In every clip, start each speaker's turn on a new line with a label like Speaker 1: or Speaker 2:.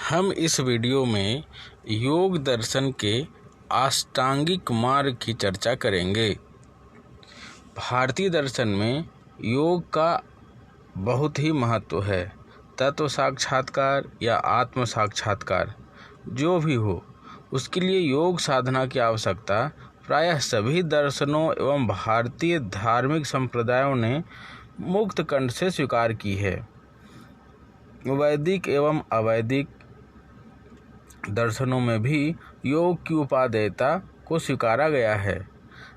Speaker 1: हम इस वीडियो में योग दर्शन के अष्टांगिक मार्ग की चर्चा करेंगे। भारतीय दर्शन में योग का बहुत ही महत्व है। तत्व साक्षात्कार या आत्म साक्षात्कार जो भी हो, उसके लिए योग साधना की आवश्यकता प्रायः सभी दर्शनों एवं भारतीय धार्मिक संप्रदायों ने मुक्त कंठ से स्वीकार की है। वैदिक एवं अवैदिक दर्शनों में भी योग की उपादेयता को स्वीकारा गया है।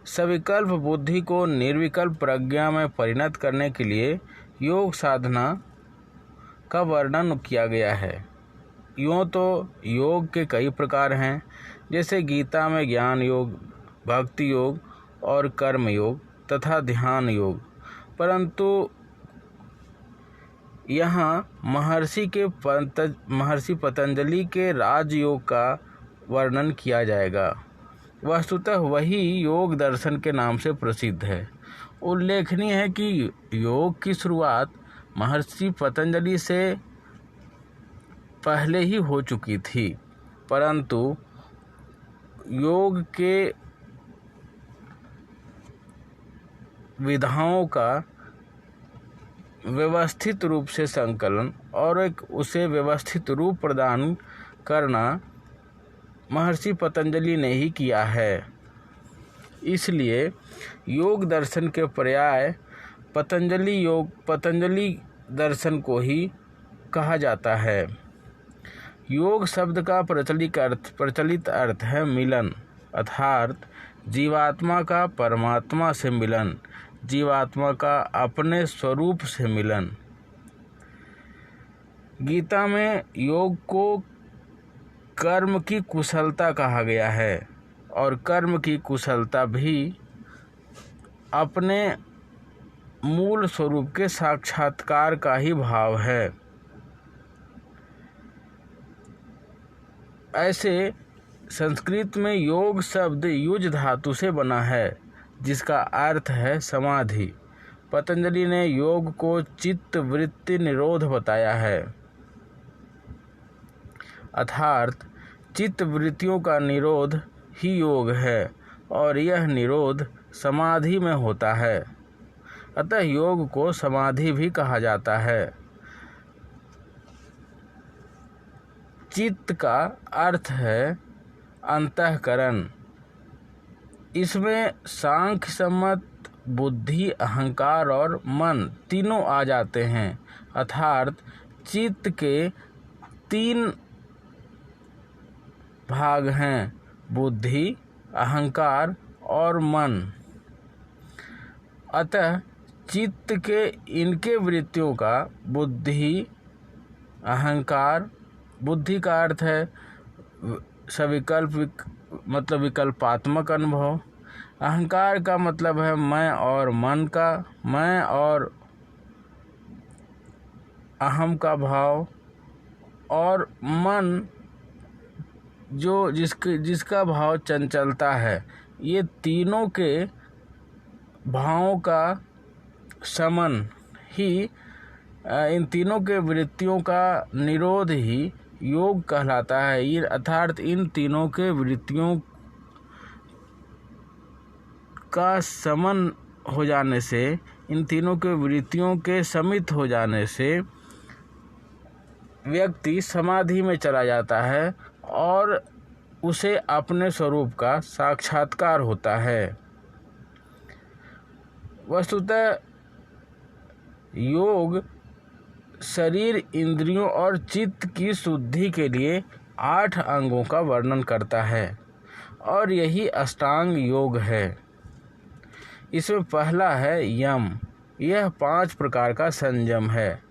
Speaker 1: सविकल्प बुद्धि को निर्विकल्प प्रज्ञा में परिणत करने के लिए योग साधना का वर्णन किया गया है। यूँ तो योग के कई प्रकार हैं, जैसे गीता में ज्ञान योग, भक्ति योग और कर्म योग तथा ध्यान योग, परंतु यहाँ महर्षि पतंजलि के राजयोग का वर्णन किया जाएगा। वस्तुतः वही योग दर्शन के नाम से प्रसिद्ध है। उल्लेखनीय है कि योग की शुरुआत महर्षि पतंजलि से पहले ही हो चुकी थी, परंतु योग के विधाओं का व्यवस्थित रूप से संकलन और उसे व्यवस्थित रूप प्रदान करना महर्षि पतंजलि ने ही किया है। इसलिए योग दर्शन के पर्याय पतंजलि दर्शन को ही कहा जाता है। योग शब्द का प्रचलित अर्थ है मिलन, अर्थात जीवात्मा का परमात्मा से मिलन, जीवात्मा का अपने स्वरूप से मिलन। गीता में योग को कर्म की कुशलता कहा गया है और कर्म की कुशलता भी अपने मूल स्वरूप के साक्षात्कार का ही भाव है। ऐसे संस्कृत में योग शब्द युज धातु से बना है, जिसका अर्थ है समाधि। पतंजलि ने योग को चित्त वृत्ति निरोध बताया है, अर्थात चित्त वृत्तियों का निरोध ही योग है और यह निरोध समाधि में होता है। अतः योग को समाधि भी कहा जाता है। चित्त का अर्थ है अंतःकरण। इसमें सांख्य सम्मत बुद्धि, अहंकार और मन तीनों आ जाते हैं, अर्थात चित्त के 3 भाग हैं, बुद्धि, अहंकार और मन। अतः चित्त के इनके वृत्तियों का बुद्धि, अहंकार, बुद्धि का अर्थ है सविकल्प मतलब विकल्पात्मक अनुभव, अहंकार का मतलब है मैं और मन का, मैं और अहम का भाव, और मन जिसका भाव चंचलता है। ये तीनों के भावों का समन ही, इन तीनों के वृत्तियों का निरोध ही योग कहलाता है। ये अर्थात इन तीनों के वृत्तियों का समन हो जाने से, इन तीनों के वृत्तियों के समित हो जाने से व्यक्ति समाधि में चला जाता है और उसे अपने स्वरूप का साक्षात्कार होता है। वस्तुतः योग शरीर, इंद्रियों और चित्त की शुद्धि के लिए 8 अंगों का वर्णन करता है और यही अष्टांग योग है। इसमें पहला है यम। यह 5 प्रकार का संयम है।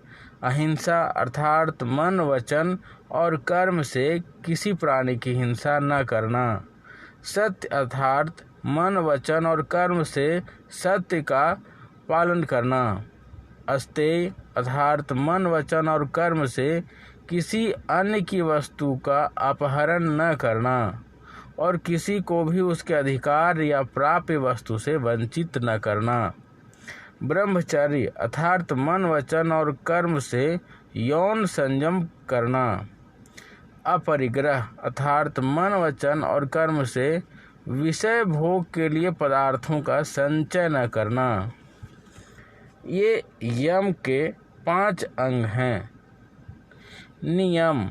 Speaker 1: अहिंसा अर्थात मन, वचन और कर्म से किसी प्राणी की हिंसा न करना। सत्य अर्थात मन, वचन और कर्म से सत्य का पालन करना। अस्तेय अर्थात मन, वचन और कर्म से किसी अन्य की वस्तु का अपहरण न करना और किसी को भी उसके अधिकार या प्राप्य वस्तु से वंचित न करना। ब्रह्मचर्य अर्थात मन, वचन और कर्म से यौन संयम करना। अपरिग्रह अर्थात मन, वचन और कर्म से विषय भोग के लिए पदार्थों का संचय न करना। ये यम के 5 अंग हैं। नियम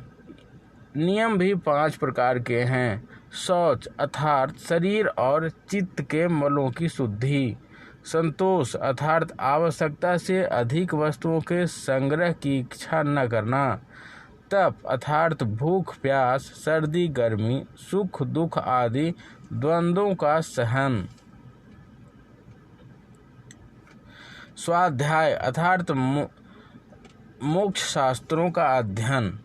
Speaker 1: भी 5 प्रकार के हैं। शौच अर्थात शरीर और चित्त के मलों की शुद्धि। संतोष अर्थात आवश्यकता से अधिक वस्तुओं के संग्रह की इच्छा न करना। तप अर्थात भूख प्यास, सर्दी गर्मी, सुख दुख आदि द्वंद्वों का सहन। स्वाध्याय अर्थात मोक्ष शास्त्रों का अध्ययन,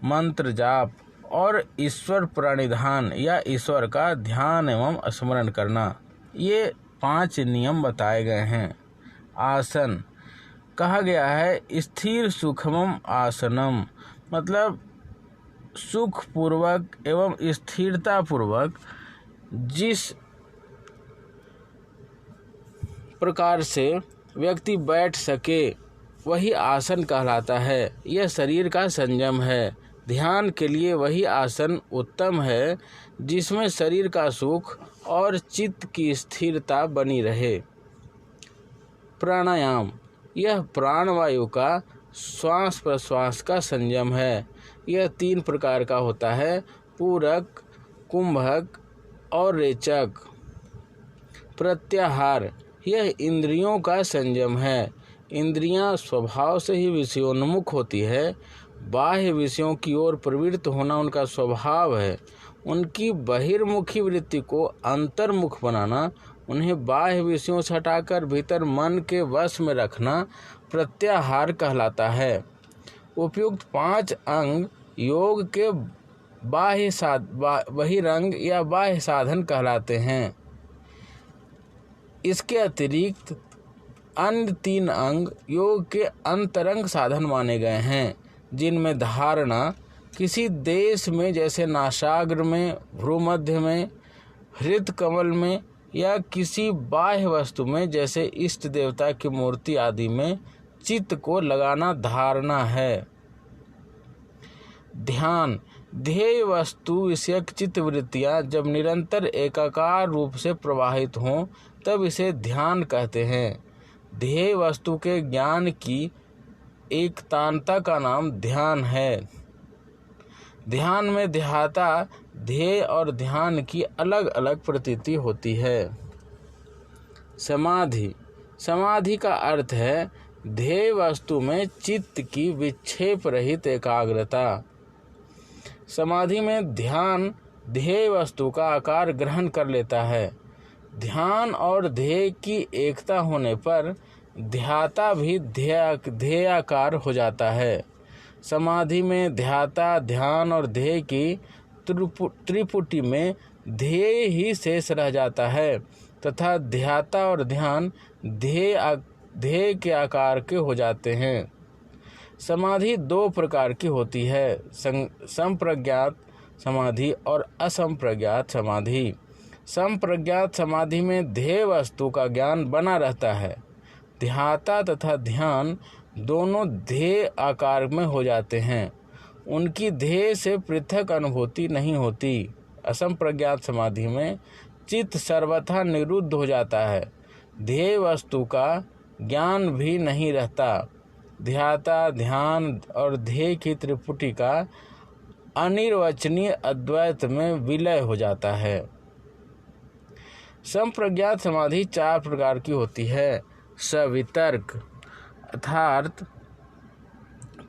Speaker 1: मंत्र जाप और ईश्वर प्रणिधान या ईश्वर का ध्यान एवं स्मरण करना। ये 5 नियम बताए गए हैं। आसन कहा गया है स्थिर सुखमम आसनम, मतलब सुख पूर्वक एवं स्थिरता पूर्वक जिस प्रकार से व्यक्ति बैठ सके वही आसन कहलाता है। यह शरीर का संयम है। ध्यान के लिए वही आसन उत्तम है जिसमें शरीर का सुख और चित्त की स्थिरता बनी रहे। प्राणायाम यह प्राणवायु का श्वास प्रश्वास का संयम है। यह 3 प्रकार का होता है, पूरक, कुंभक और रेचक। प्रत्याहार यह इंद्रियों का संयम है। इंद्रियां स्वभाव से ही विषयोन्मुख होती है। बाह्य विषयों की ओर प्रवृत्त होना उनका स्वभाव है। उनकी बहिर्मुखी वृत्ति को अंतर्मुख बनाना, उन्हें बाह्य विषयों से हटाकर भीतर मन के वश में रखना प्रत्याहार कहलाता है। उपयुक्त 5 अंग योग के बहिरंग या बाह्य साधन कहलाते हैं। इसके अतिरिक्त अन्य 3 अंग योग के अंतरंग साधन माने गए हैं, जिनमें धारणा किसी देश में जैसे नासाग्र में, भ्रूमध्य में, हृदय कमल में या किसी बाह्य वस्तु में जैसे इष्ट देवता की मूर्ति आदि में चित्त को लगाना धारणा है। ध्यान ध्येय वस्तु विषयक चित्त वृत्तियाँ जब निरंतर एकाकार रूप से प्रवाहित हों तब इसे ध्येय कहते हैं। ध्येय वस्तु के ज्ञान की एकतानता का नाम ध्यान है। ध्यान में ध्याता, ध्येय और ध्यान की अलग अलग प्रतीति होती है। समाधि का अर्थ है ध्येय वस्तु में चित्त की विक्षेप रहित एकाग्रता। समाधि में ध्येय वस्तु का आकार ग्रहण कर लेता है। ध्यान और ध्येय की एकता होने पर ध्याता भी ध्येयाकार हो जाता है। समाधि में ध्याता, ध्यान और ध्येय की त्रिपुटी में ध्येय ही शेष रह जाता है तथा ध्याता और ध्यान ध्येय के आकार के हो जाते हैं। समाधि 2 प्रकार की होती है, संप्रज्ञात समाधि और असंप्रज्ञात समाधि। संप्रज्ञात समाधि में ध्येय वस्तु का ज्ञान बना रहता है। ध्याता तथा ध्यान दोनों ध्येय आकार में हो जाते हैं। उनकी ध्येय से पृथक अनुभूति नहीं होती। असंप्रज्ञात समाधि में चित्त सर्वथा निरुद्ध हो जाता है। ध्येय वस्तु का ज्ञान भी नहीं रहता। ध्याता, ध्यान और ध्येय की त्रिपुटी का अनिर्वचनीय अद्वैत में विलय हो जाता है। संप्रज्ञात समाधि 4 प्रकार की होती है। सवितर्क अर्थात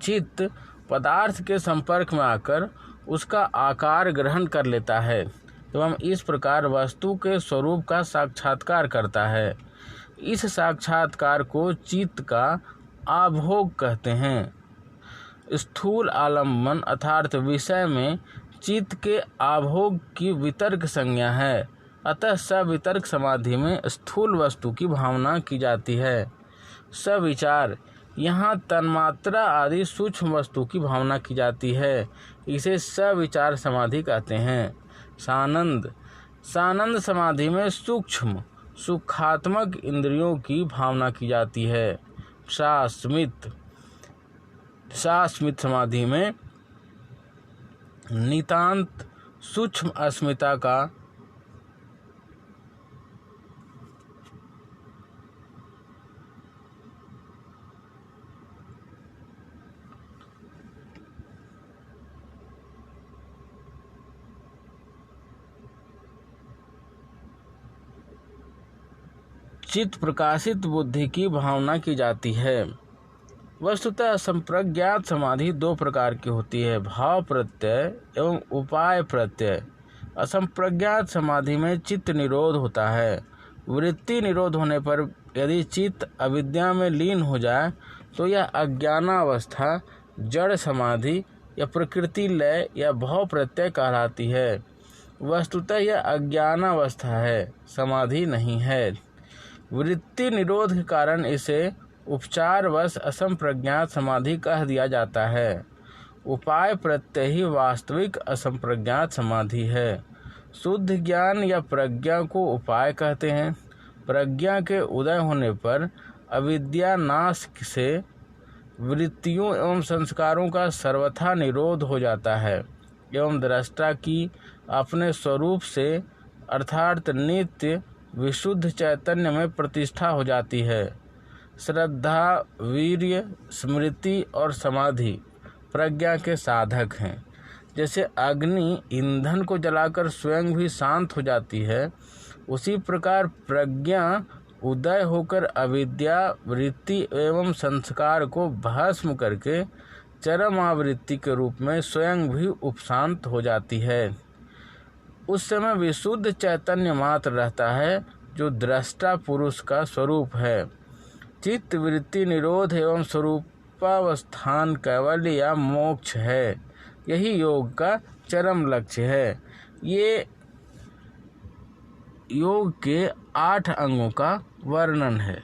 Speaker 1: चित्त पदार्थ के संपर्क में आकर उसका आकार ग्रहण कर लेता है एवं इस प्रकार वस्तु के स्वरूप का साक्षात्कार करता है। इस साक्षात्कार को चित्त का आभोग कहते हैं। स्थूल आलम्बन अर्थात विषय में चित्त के आभोग की वितर्क संज्ञा है। अतः सवितर्क समाधि में स्थूल वस्तु की भावना की जाती है। सविचार यहाँ तन्मात्रा आदि सूक्ष्म वस्तु की भावना की जाती है। इसे सविचार समाधि कहते हैं। सानंद समाधि में सूक्ष्म सुखात्मक इंद्रियों की भावना की जाती है। सास्मित समाधि में नितांत सूक्ष्म अस्मिता का चित्त प्रकाशित बुद्धि की भावना की जाती है। वस्तुतः असंप्रज्ञात समाधि दो प्रकार की होती है, भाव प्रत्यय एवं उपाय प्रत्यय। असंप्रज्ञात समाधि में चित्त निरोध होता है। वृत्ति निरोध होने पर यदि चित्त अविद्या में लीन हो जाए तो यह अज्ञानावस्था जड़ समाधि या प्रकृति लय या भाव प्रत्यय कहलाती है। वस्तुतः यह अज्ञानावस्था है, समाधि नहीं है। वृत्ति निरोध के कारण इसे उपचारवश असंप्रज्ञात समाधि कह दिया जाता है। उपाय प्रत्यय ही वास्तविक असंप्रज्ञात समाधि है। शुद्ध ज्ञान या प्रज्ञा को उपाय कहते हैं। प्रज्ञा के उदय होने पर अविद्या नाश से वृत्तियों एवं संस्कारों का सर्वथा निरोध हो जाता है एवं दृष्टा की अपने स्वरूप से अर्थात नित्य विशुद्ध चैतन्य में प्रतिष्ठा हो जाती है। श्रद्धा, वीर्य, स्मृति और समाधि प्रज्ञा के साधक हैं। जैसे अग्नि ईंधन को जलाकर स्वयं भी शांत हो जाती है, उसी प्रकार प्रज्ञा उदय होकर अविद्या वृत्ति एवं संस्कार को भस्म करके चरम आवृत्ति के रूप में स्वयं भी उपशांत हो जाती है। उस समय विशुद्ध चैतन्य मात्र रहता है जो दृष्टा पुरुष का स्वरूप है। चित्त वृत्ति निरोध एवं स्वरूपावस्थान कैवल्य या मोक्ष है। यही योग का चरम लक्ष्य है। ये योग के 8 अंगों का वर्णन है।